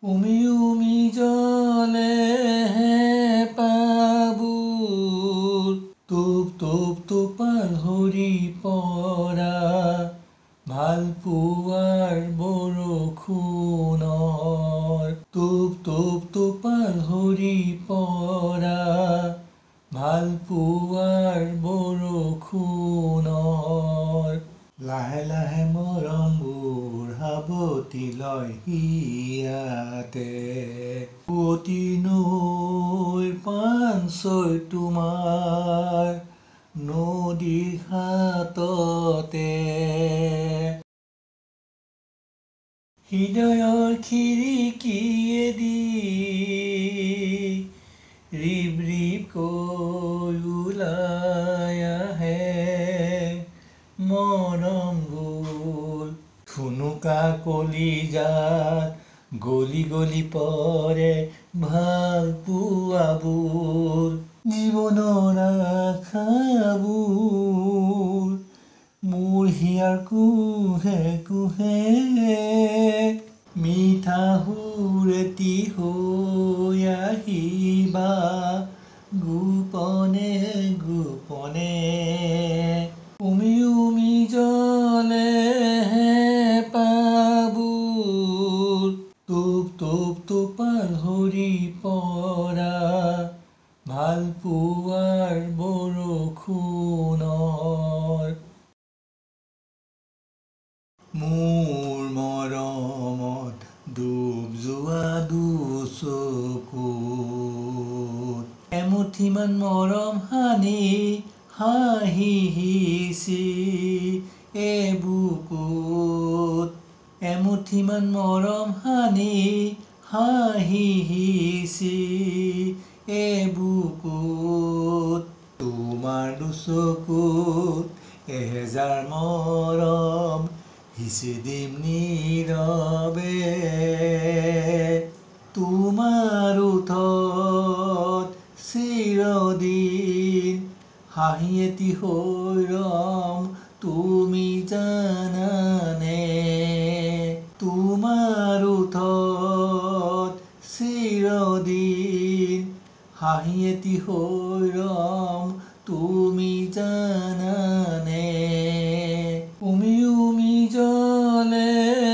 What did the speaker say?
উমি উমি জলে পাবুৰ তোপ তোপ তোপাল হৰি পৰা ভালপোৱাৰ বৰষুণৰ তোপ তোপ তোপাল হৰি পৰা ভালপোৱাৰ বৰষুণৰ লাহে লাহে মৰমবোৰ সাৱটি লয় হিয়াতে পুৱতি নৈৰ পাঞ্চৈ তোমাৰ নদীৰ ঘাটতে হৃদয়ৰ খিৰিকীয়েদি ৰিব ৰিবকৈ ওলাই আহে মৰমবোৰ ঠুনুকা কলিজাত গলি গলি পৰে ভালপোৱাবোৰ জীৱনৰ আশাবোৰ মোৰ হিয়াৰ কুহে কুহে মিঠা সুৰেতি হৈ আহিবা গোপনে গোপনে উমি উমি জলে পাবুৰ তোপ তোপ তোপাল হৰি পৰা ভালপোৱাৰ বৰষুণৰ মোৰ মৰমত ডুব যোৱা দুচকুত এমুঠিমান মৰম সানি হাঁহি হিচি এবুকুত এমুঠিমান মৰম সানি হাঁহি হিচি এবুকুত তোমাৰ দুচকুত এহেজাৰ মৰম হিচি দিম নীৰৱে তোমাৰ ওঠত চিৰদিন হাঁহি এটি হৈ ৰম তুমি জানানে তোমাৰ ওঠত চিৰদিন হাঁহি এটি হৈ ৰম তুমি জানানে উমি উমি জলে